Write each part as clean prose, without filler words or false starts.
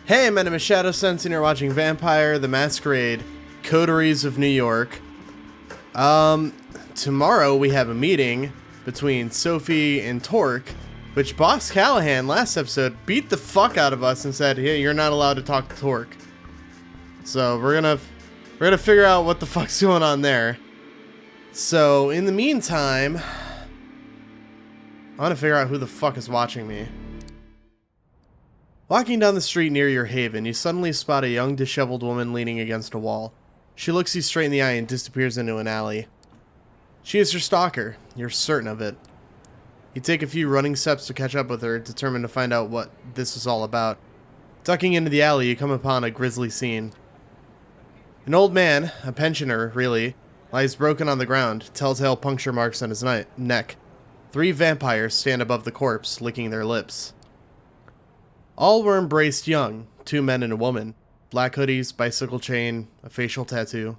Hey, my name is Shadowsense and you're watching Vampire, the Masquerade, Coteries of New York. Tomorrow we have a meeting between Sophie and Torque, which Boss Callahan last episode beat the fuck out of us and said, hey, you're not allowed to talk to Torque. So we're gonna figure out what the fuck's going on there. So in the meantime, I want to figure out who the fuck is watching me. Walking down the street near your haven, you suddenly spot a young, disheveled woman leaning against a wall. She looks you straight in the eye and disappears into an alley. She is your stalker. You're certain of it. You take a few running steps to catch up with her, determined to find out what this was all about. Ducking into the alley, you come upon a grisly scene. An old man, a pensioner, really, lies broken on the ground, telltale puncture marks on his neck. 3 vampires stand above the corpse, licking their lips. All were embraced young, 2 men and a woman. Black hoodies, bicycle chain, a facial tattoo.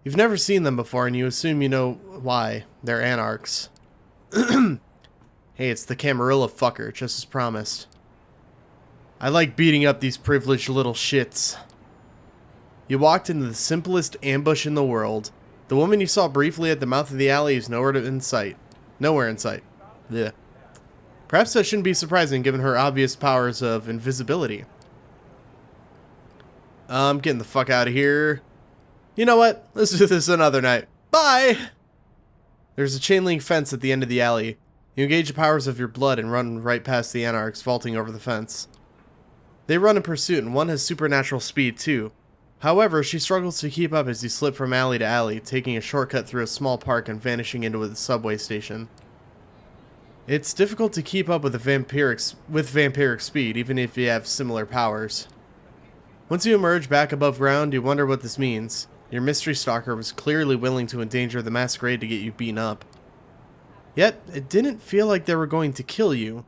You've never seen them before and you assume you know why. They're anarchs. Hey, it's the Camarilla fucker, just as promised. I like beating up these privileged little shits. You walked into the simplest ambush in the world. The woman you saw briefly at the mouth of the alley is nowhere in sight. Yeah. Perhaps that shouldn't be surprising given her obvious powers of invisibility. I'm getting the fuck out of here. You know what? Let's do this another night. Bye! There's a chain link fence at the end of the alley. You engage the powers of your blood and run right past the anarchs, vaulting over the fence. They run in pursuit and one has supernatural speed too. However, she struggles to keep up as you slip from alley to alley, taking a shortcut through a small park and vanishing into a subway station. It's difficult to keep up with vampiric speed, even if you have similar powers. Once you emerge back above ground, you wonder what this means. Your mystery stalker was clearly willing to endanger the Masquerade to get you beaten up. Yet, it didn't feel like they were going to kill you.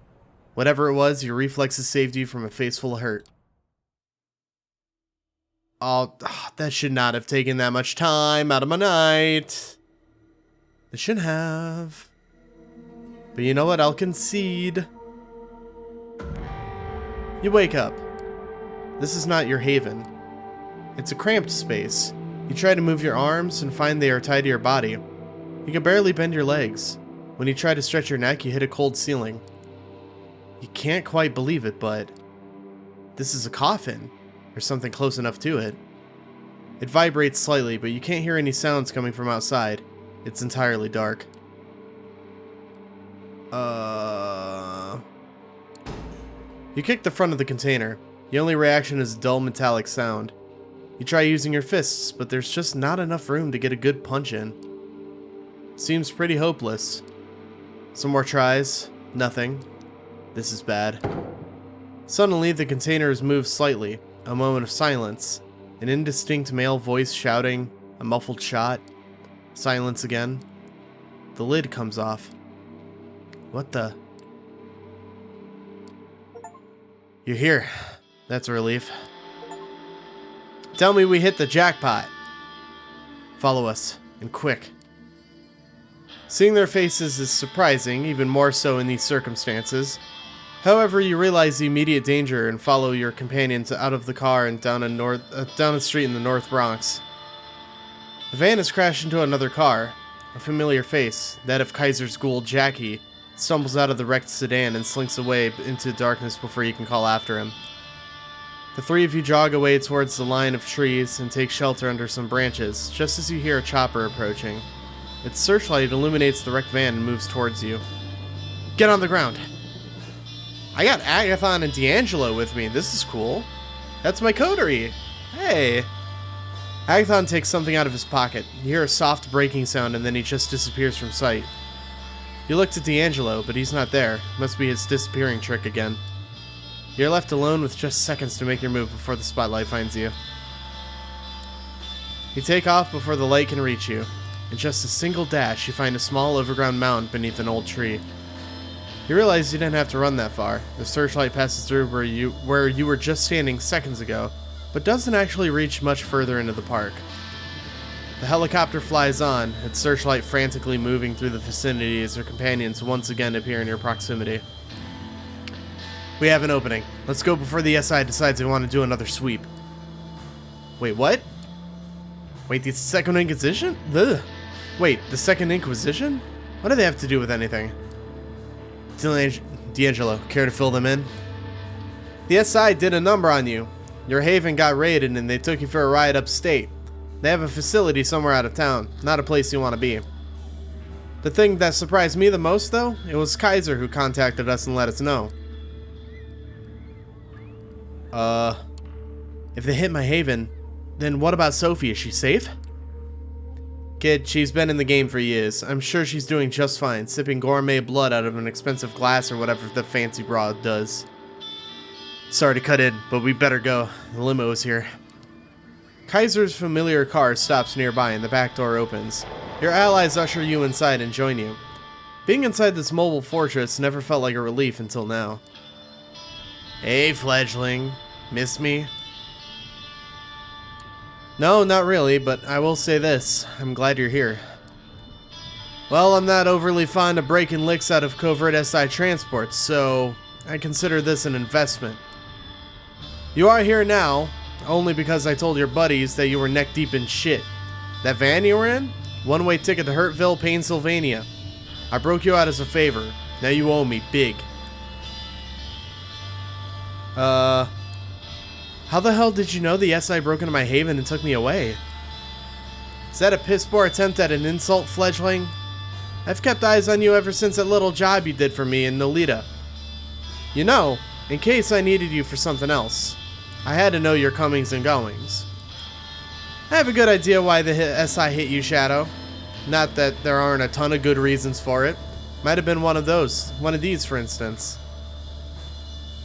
Whatever it was, your reflexes saved you from a face full of hurt. Oh, that should not have taken that much time out of my night. It shouldn't have. But you know what? I'll concede. You wake up. This is not your haven. It's a cramped space. You try to move your arms and find they are tied to your body. You can barely bend your legs. When you try to stretch your neck, you hit a cold ceiling. You can't quite believe it, but this is a coffin, or something close enough to it. It vibrates slightly, but you can't hear any sounds coming from outside. It's entirely dark. You kick the front of the container. The only reaction is a dull metallic sound. You try using your fists, but there's just not enough room to get a good punch in. Seems pretty hopeless. Some more tries. Nothing. This is bad. Suddenly, the container is moved slightly. A moment of silence. An indistinct male voice shouting. A muffled shot. Silence again. The lid comes off. What the? You're here. That's a relief. Tell me we hit the jackpot. Follow us, and quick. Seeing their faces is surprising, even more so in these circumstances. However, you realize the immediate danger and follow your companions out of the car and down a street in the North Bronx. The van has crashed into another car. A familiar face, that of Kaiser's ghoul Jackie, stumbles out of the wrecked sedan and slinks away into darkness before you can call after him. The 3 of you jog away towards the line of trees and take shelter under some branches, just as you hear a chopper approaching. Its searchlight illuminates the wrecked van and moves towards you. Get on the ground! I got Agathon and D'Angelo with me, this is cool. That's my coterie! Hey! Agathon takes something out of his pocket. You hear a soft breaking sound and then he just disappears from sight. You look to D'Angelo, but he's not there. Must be his disappearing trick again. You're left alone with just seconds to make your move before the spotlight finds you. You take off before the light can reach you. In just a single dash, you find a small overground mound beneath an old tree. You realize you didn't have to run that far. The searchlight passes through where you were just standing seconds ago, but doesn't actually reach much further into the park. The helicopter flies on, its searchlight frantically moving through the vicinity as her companions once again appear in your proximity. We have an opening. Let's go before the SI decides they want to do another sweep. Wait, what? Wait, the Second Inquisition? Ugh. Wait, the Second Inquisition? What do they have to do with anything? D'Angelo, care to fill them in? The SI did a number on you. Your haven got raided and they took you for a ride upstate. They have a facility somewhere out of town, not a place you want to be. The thing that surprised me the most, though, it was Kaiser who contacted us and let us know. If they hit my haven, then what about Sophie? Is she safe? Kid, she's been in the game for years. I'm sure she's doing just fine, sipping gourmet blood out of an expensive glass or whatever the fancy broad does. Sorry to cut in, but we better go. The limo is here. Kaiser's familiar car stops nearby and the back door opens. Your allies usher you inside and join you. Being inside this mobile fortress never felt like a relief until now. Hey, fledgling. Miss me? No, not really, but I will say this. I'm glad you're here. Well, I'm not overly fond of breaking licks out of covert SI transports, so I consider this an investment. You are here now, only because I told your buddies that you were neck deep in shit. That van you were in? One-way ticket to Hurtville, Pennsylvania. I broke you out as a favor. Now you owe me big. How the hell did you know the SI broke into my haven and took me away? Is that a piss-poor attempt at an insult, fledgling? I've kept eyes on you ever since that little job you did for me in Nolita. You know, in case I needed you for something else, I had to know your comings and goings. I have a good idea why the SI hit you, Shadow. Not that there aren't a ton of good reasons for it. Might have been one of these, for instance.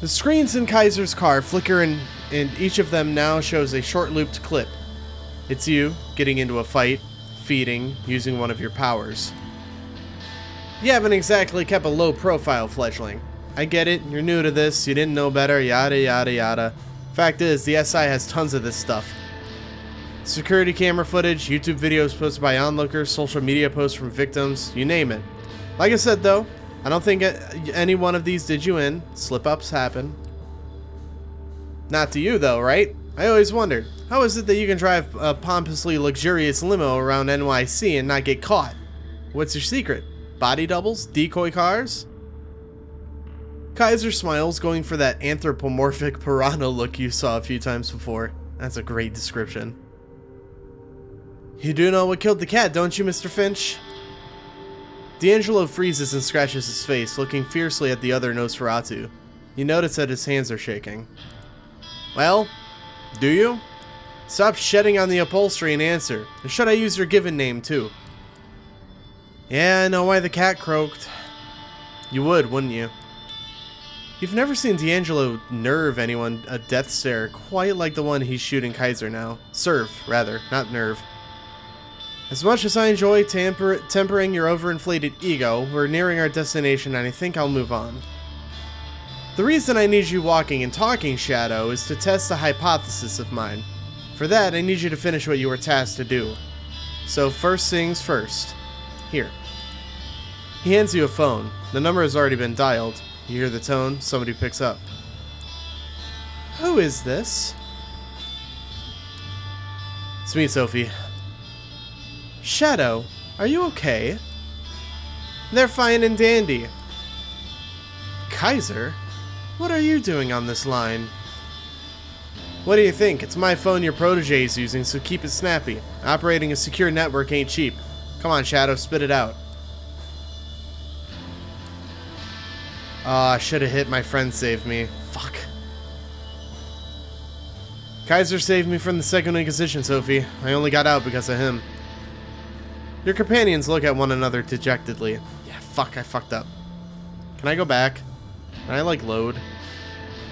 The screens in Kaiser's car flicker and each of them now shows a short-looped clip. It's you getting into a fight, feeding, using one of your powers. You haven't exactly kept a low profile, fledgling. I get it, you're new to this, you didn't know better, yada yada yada. Fact is, the SI has tons of this stuff. Security camera footage, YouTube videos posted by onlookers, social media posts from victims, you name it. Like I said though, I don't think any one of these did you in. Slip-ups happen. Not to you though, right? I always wondered, how is it that you can drive a pompously luxurious limo around NYC and not get caught? What's your secret? Body doubles? Decoy cars? Kaiser smiles, going for that anthropomorphic piranha look you saw a few times before. That's a great description. You do know what killed the cat, don't you, Mr. Finch? D'Angelo freezes and scratches his face, looking fiercely at the other Nosferatu. You notice that his hands are shaking. Well, do you? Stop shedding on the upholstery and answer. Or should I use your given name, too? Yeah, I know why the cat croaked. You would, wouldn't you? You've never seen D'Angelo nerve anyone a death stare quite like the one he's shooting Kaiser now. Serve, rather, not nerve. As much as I enjoy tempering your overinflated ego, we're nearing our destination and I think I'll move on. The reason I need you walking and talking, Shadow, is to test a hypothesis of mine. For that, I need you to finish what you were tasked to do. So first things first. Here. He hands you a phone. The number has already been dialed. You hear the tone, somebody picks up. Who is this? It's me, Sophie. Shadow, are you okay? They're fine and dandy. Kaiser? What are you doing on this line? What do you think? It's my phone your protege is using, so keep it snappy. Operating a secure network ain't cheap. Come on, Shadow, spit it out. I should have hit my friend saved me. Fuck. Kaiser saved me from the Second Inquisition, Sophie. I only got out because of him. Your companions look at one another dejectedly. Yeah, fuck, I fucked up. Can I go back? Can I, like, load?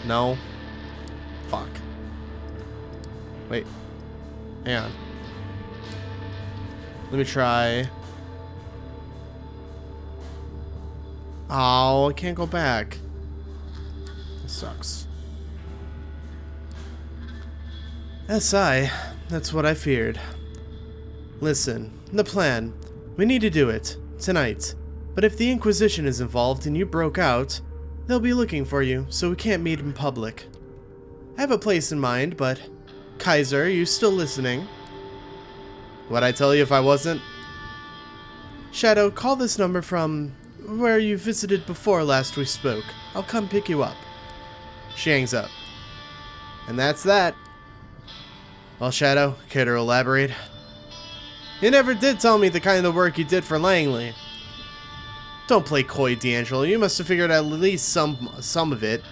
No. Fuck. Wait. Hang on. Let me try. Oh, I can't go back. This sucks. SI, that's what I feared. Listen, the plan. We need to do it. Tonight. But if the Inquisition is involved and you broke out, They'll be looking for you, so we can't meet in public. I have a place in mind, but... Kaiser, are you still listening? What'd I tell you if I wasn't? Shadow, call this number from where you visited before last we spoke. I'll come pick you up. She hangs up. And that's that. Well, Shadow, care to elaborate? You never did tell me the kind of work you did for Langley. Don't play coy, D'Angelo. You must have figured out at least some of it.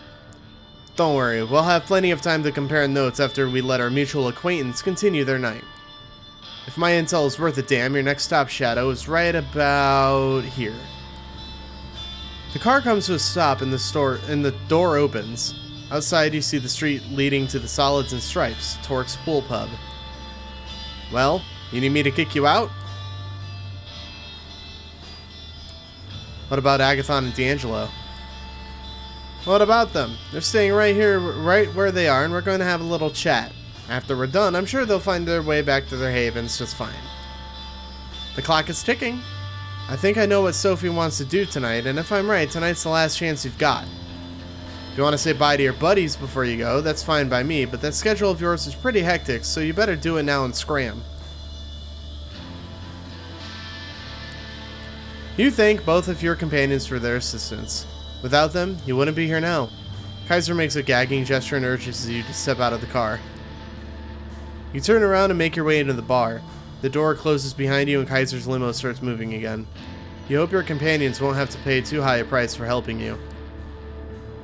Don't worry, we'll have plenty of time to compare notes after we let our mutual acquaintance continue their night. If my intel is worth a damn, your next stop, Shadow, is right about here. The car comes to a stop in the store, and the door opens. Outside, you see the street leading to the Solids and Stripes, Torque's pool pub. Well, you need me to kick you out? What about Agathon and D'Angelo? What about them? They're staying right here, right where they are, and we're going to have a little chat. After we're done, I'm sure they'll find their way back to their havens just fine. The clock is ticking. I think I know what Sophie wants to do tonight, and if I'm right, tonight's the last chance you've got. If you want to say bye to your buddies before you go, that's fine by me, but that schedule of yours is pretty hectic, so you better do it now and scram. You thank both of your companions for their assistance. Without them, you wouldn't be here now. Kaiser makes a gagging gesture and urges you to step out of the car. You turn around and make your way into the bar. The door closes behind you and Kaiser's limo starts moving again. You hope your companions won't have to pay too high a price for helping you.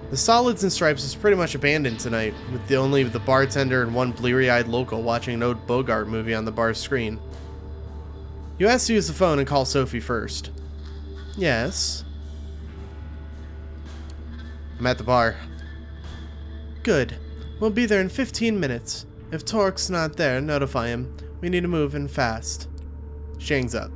The Solids and Stripes is pretty much abandoned tonight, with only the bartender and one bleary-eyed local watching an old Bogart movie on the bar's screen. You ask to use the phone and call Sophie first. Yes? I'm at the bar. Good. We'll be there in 15 minutes. If Torque's not there, notify him. We need to move in fast. She hangs up.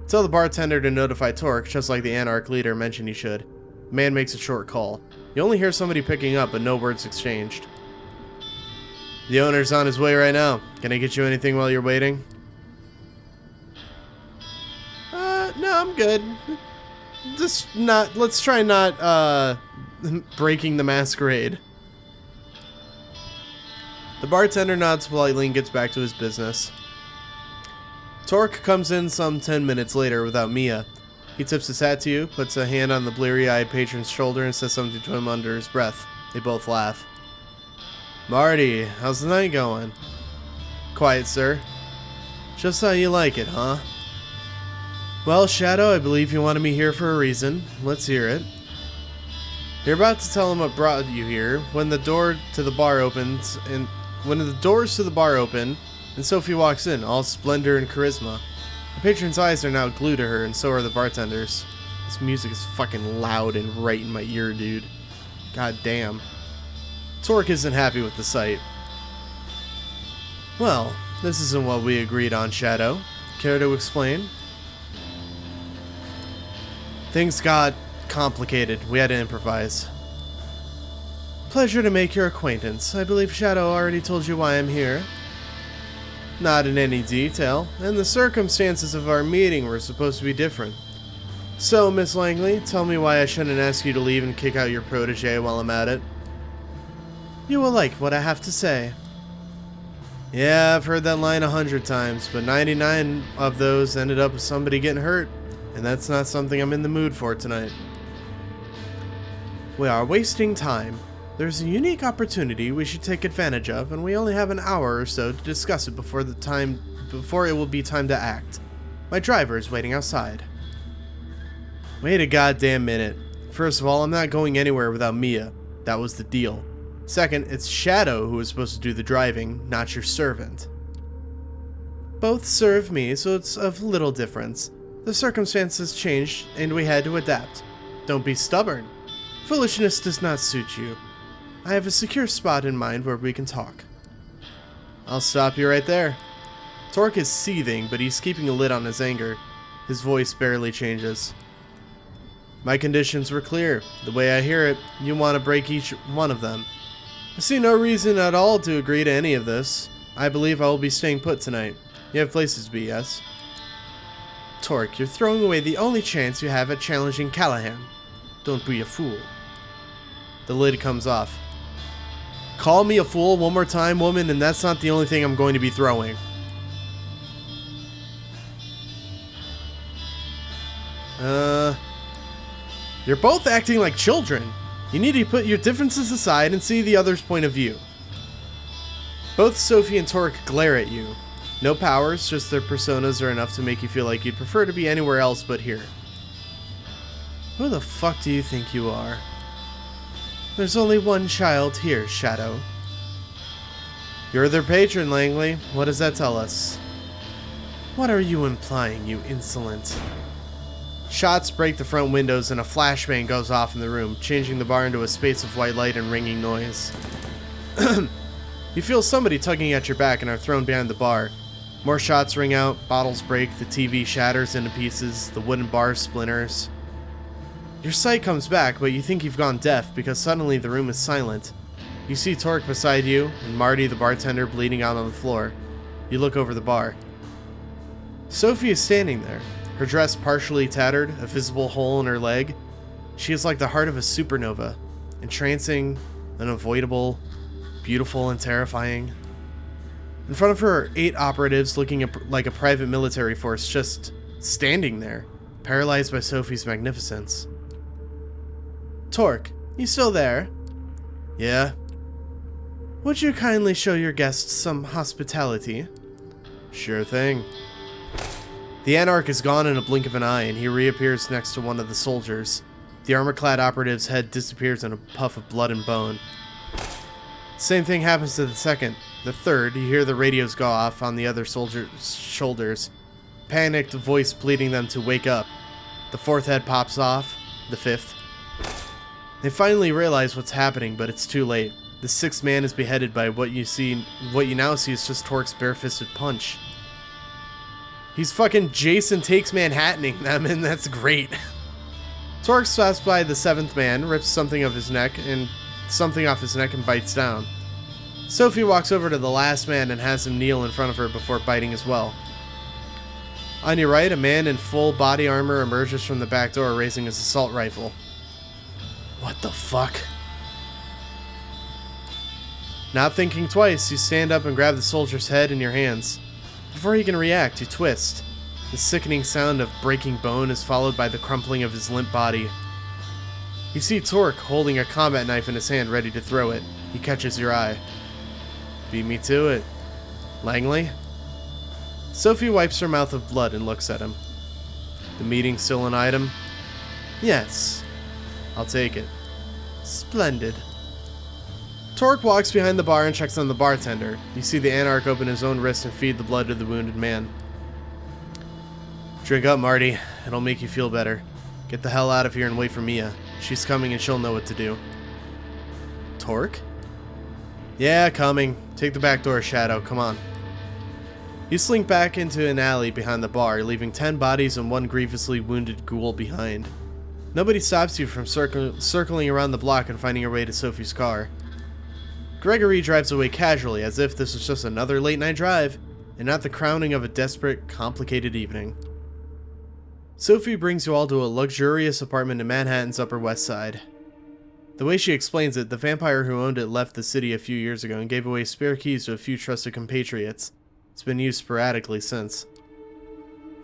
Tell the bartender to notify Torque, just like the Anarch leader mentioned he should. The man makes a short call. You only hear somebody picking up, but no words exchanged. The owner's on his way right now. Can I get you anything while you're waiting? No, I'm good. Let's try not, breaking the Masquerade. The bartender nods politely and gets back to his business. Torque comes in some 10 minutes later without Mia. He tips his hat to you, puts a hand on the bleary-eyed patron's shoulder and says something to him under his breath. They both laugh. Marty, how's the night going? Quiet, sir. Just how you like it, huh? Well, Shadow, I believe you wanted me here for a reason. Let's hear it. You're about to tell him what brought you here when the doors to the bar open and Sophie walks in, all splendor and charisma. The patron's eyes are now glued to her, and so are the bartender's. This music is fucking loud and right in my ear, dude. God damn. Torque isn't happy with the sight. Well, this isn't what we agreed on, Shadow. Care to explain? Things got complicated. We had to improvise. Pleasure to make your acquaintance. I believe Shadow already told you why I'm here. Not in any detail, and the circumstances of our meeting were supposed to be different. So, Miss Langley, tell me why I shouldn't ask you to leave and kick out your protege while I'm at it. You will like what I have to say. Yeah, I've heard that line 100 times, but 99 of those ended up with somebody getting hurt, and that's not something I'm in the mood for tonight. We are wasting time. There's a unique opportunity we should take advantage of, and we only have an hour or so to discuss it before it will be time to act. My driver is waiting outside. Wait a goddamn minute. First of all, I'm not going anywhere without Mia. That was the deal. Second, it's Shadow who is supposed to do the driving, not your servant. Both serve me, so it's of little difference. The circumstances changed, and we had to adapt. Don't be stubborn. Foolishness does not suit you. I have a secure spot in mind where we can talk. I'll stop you right there. Torque is seething, but he's keeping a lid on his anger. His voice barely changes. My conditions were clear. The way I hear it, you want to break each one of them. I see no reason at all to agree to any of this. I believe I will be staying put tonight. You have places to be, yes? Torque, you're throwing away the only chance you have at challenging Callahan. Don't be a fool. The lid comes off. Call me a fool one more time, woman, and that's not the only thing I'm going to be throwing. You're both acting like children. You need to put your differences aside and see the other's point of view. Both Sophie and Torque glare at you. No powers, just their personas are enough to make you feel like you'd prefer to be anywhere else but here. Who the fuck do you think you are? There's only one child here, Shadow. You're their patron, Langley. What does that tell us? What are you implying, you insolent? Shots break the front windows and a flashbang goes off in the room, changing the bar into a space of white light and ringing noise. You feel somebody tugging at your back and are thrown behind the bar. More shots ring out, bottles break, the TV shatters into pieces, the wooden bar splinters. Your sight comes back, but you think you've gone deaf because suddenly the room is silent. You see Torque beside you, and Marty, the bartender, bleeding out on the floor. You look over the bar. Sophie is standing there, her dress partially tattered, a visible hole in her leg. She is like the heart of a supernova, entrancing, unavoidable, beautiful, and terrifying. In front of her are 8 operatives looking like a private military force just standing there, paralyzed by Sophie's magnificence. Torque, you still there? Yeah. Would you kindly show your guests some hospitality? Sure thing. The Anarch is gone in a blink of an eye, and he reappears next to one of the soldiers. The armor-clad operative's head disappears in a puff of blood and bone. Same thing happens to the second. The third, you hear the radios go off on the other soldier's shoulders. Panicked voice pleading them to wake up. The fourth head pops off. The fifth. They finally realize what's happening, but it's too late. The sixth man is beheaded by what you now see is just Torque's bare-fisted punch. He's fucking Jason Takes Manhattaning them, and that's great. Torque stops by the seventh man, rips something off his neck and bites down. Sophie walks over to the last man and has him kneel in front of her before biting as well. On your right, a man in full body armor emerges from the back door raising his assault rifle. What the fuck? Not thinking twice, you stand up and grab the soldier's head in your hands. Before he can react, you twist. The sickening sound of breaking bone is followed by the crumpling of his limp body. You see Torque holding a combat knife in his hand ready to throw it. He catches your eye. Beat me to it. Langley? Sophie wipes her mouth of blood and looks at him. The meeting's still an item? Yes. I'll take it. Splendid. Torque walks behind the bar and checks on the bartender. You see the Anarch open his own wrist and feed the blood to the wounded man. Drink up, Marty. It'll make you feel better. Get the hell out of here and wait for Mia. She's coming and she'll know what to do. Torque? Yeah, coming. Take the back door, Shadow. Come on. You slink back into an alley behind the bar, leaving 10 bodies and 1 grievously wounded ghoul behind. Nobody stops you from circling around the block and finding your way to Sophie's car. Gregory drives away casually, as if this was just another late-night drive, and not the crowning of a desperate, complicated evening. Sophie brings you all to a luxurious apartment in Manhattan's Upper West Side. The way she explains it, the vampire who owned it left the city a few years ago and gave away spare keys to a few trusted compatriots. It's been used sporadically since.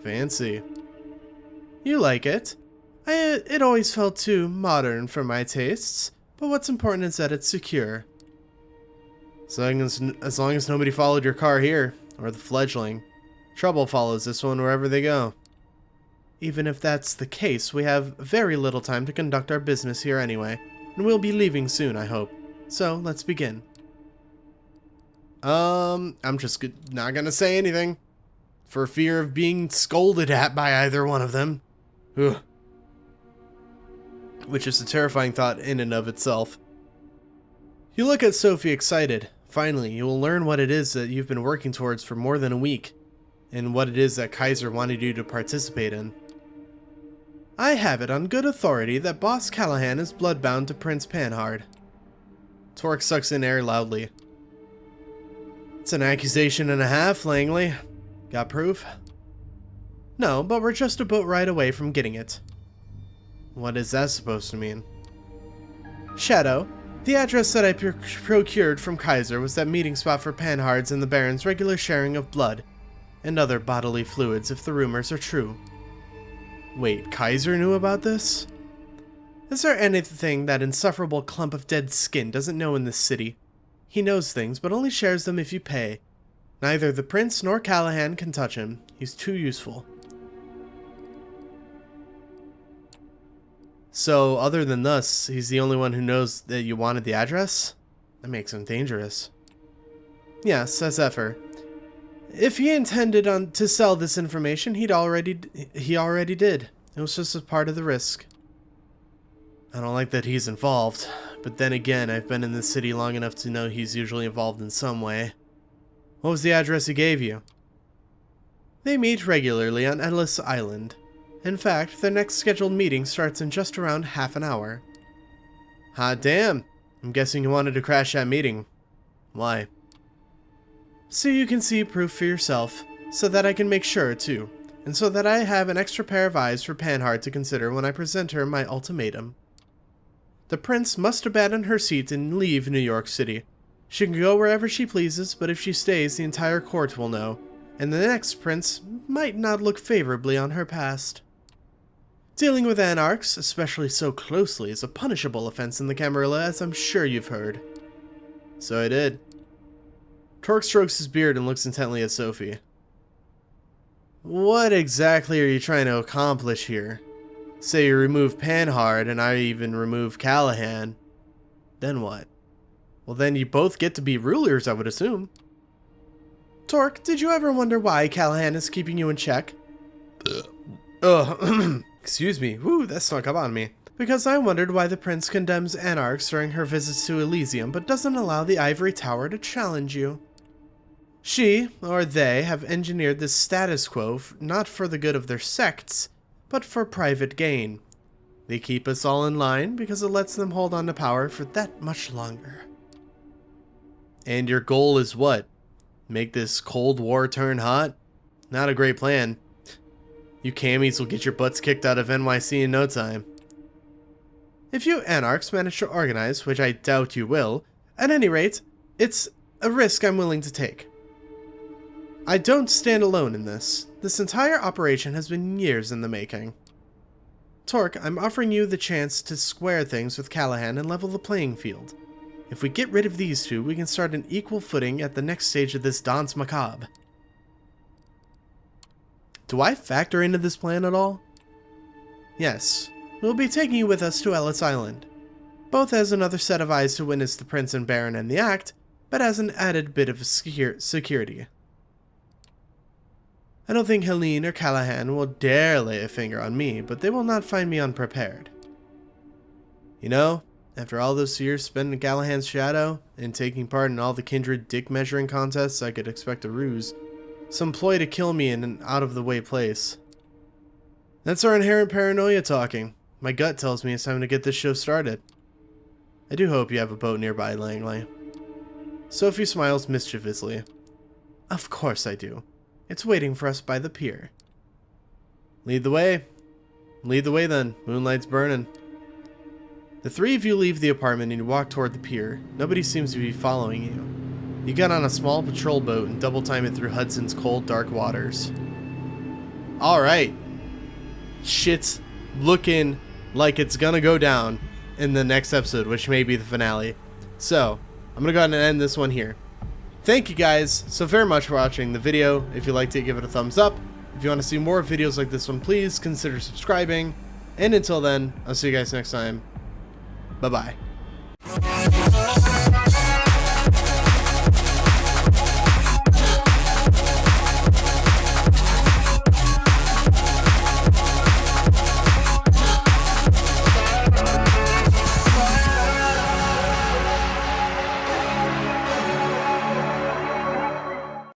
Fancy. You like it? It always felt too modern for my tastes, but what's important is that it's secure. As long as nobody followed your car here, or the fledgling. Trouble follows this one wherever they go. Even if that's the case, we have very little time to conduct our business here anyway, and we'll be leaving soon, I hope. So, let's begin. I'm just not gonna say anything, for fear of being scolded at by either one of them. Ugh. Which is a terrifying thought in and of itself. You look at Sophie excited. Finally, you will learn what it is that you've been working towards for more than a week, and what it is that Kaiser wanted you to participate in. I have it on good authority that Boss Callahan is bloodbound to Prince Panhard. Torque sucks in air loudly. It's an accusation and a half, Langley. Got proof? No, but we're just a boat ride away from getting it. What is that supposed to mean? Shadow, the address that I procured from Kaiser was that meeting spot for panhards and the Baron's regular sharing of blood and other bodily fluids if the rumors are true. Wait, Kaiser knew about this? Is there anything that insufferable clump of dead skin doesn't know in this city? He knows things, but only shares them if you pay. Neither the prince nor Callahan can touch him. He's too useful. So, other than this, he's the only one who knows that you wanted the address? That makes him dangerous. Yes, as ever. If he intended to sell this information, he already did. It was just a part of the risk. I don't like that he's involved, but then again, I've been in this city long enough to know he's usually involved in some way. What was the address he gave you? They meet regularly on Ellis Island. In fact, their next scheduled meeting starts in just around half an hour. Hot damn. I'm guessing you wanted to crash that meeting. Why? So you can see proof for yourself, so that I can make sure too, and so that I have an extra pair of eyes for Panhard to consider when I present her my ultimatum. The prince must abandon her seat and leave New York City. She can go wherever she pleases, but if she stays, the entire court will know, and the next prince might not look favorably on her past. Dealing with anarchs, especially so closely, is a punishable offense in the Camarilla, as I'm sure you've heard. So I did. Torque strokes his beard and looks intently at Sophie. What exactly are you trying to accomplish here? Say you remove Panhard and I even remove Callahan. Then what? Well, then you both get to be rulers, I would assume. Torque, did you ever wonder why Callahan is keeping you in check? Excuse me. Woo, that snuck up on me. Because I wondered why the prince condemns anarchs during her visits to Elysium, but doesn't allow the ivory tower to challenge you. She, or they, have engineered this status quo not for the good of their sects, but for private gain. They keep us all in line because it lets them hold on to power for that much longer. And your goal is what? Make this Cold War turn hot? Not a great plan. You cammies will get your butts kicked out of NYC in no time. If you anarchs manage to organize, which I doubt you will, at any rate, it's a risk I'm willing to take. I don't stand alone in this. This entire operation has been years in the making. Torque, I'm offering you the chance to square things with Callahan and level the playing field. If we get rid of these two, we can start an equal footing at the next stage of this Danse Macabre. Do I factor into this plan at all? Yes. We'll be taking you with us to Ellis Island. Both as another set of eyes to witness the Prince and Baron and the act, but as an added bit of security. I don't think Helene or Callahan will dare lay a finger on me, but they will not find me unprepared. You know, after all those years spent in Callahan's shadow, and taking part in all the kindred dick-measuring contests, I could expect a ruse. Some ploy to kill me in an out-of-the-way place. That's our inherent paranoia talking. My gut tells me it's time to get this show started. I do hope you have a boat nearby, Langley. Sophie smiles mischievously. Of course I do. It's waiting for us by the pier. Lead the way. Lead the way then. Moonlight's burning. The three of you leave the apartment and you walk toward the pier. Nobody seems to be following you. You get on a small patrol boat and double time it through Hudson's cold, dark waters. Alright. Shit's looking like it's gonna go down in the next episode, which may be the finale. So, I'm gonna go ahead and end this one here. Thank you guys so very much for watching the video. If you liked it, give it a thumbs up. If you want to see more videos like this one, please consider subscribing. And until then, I'll see you guys next time. Bye-bye.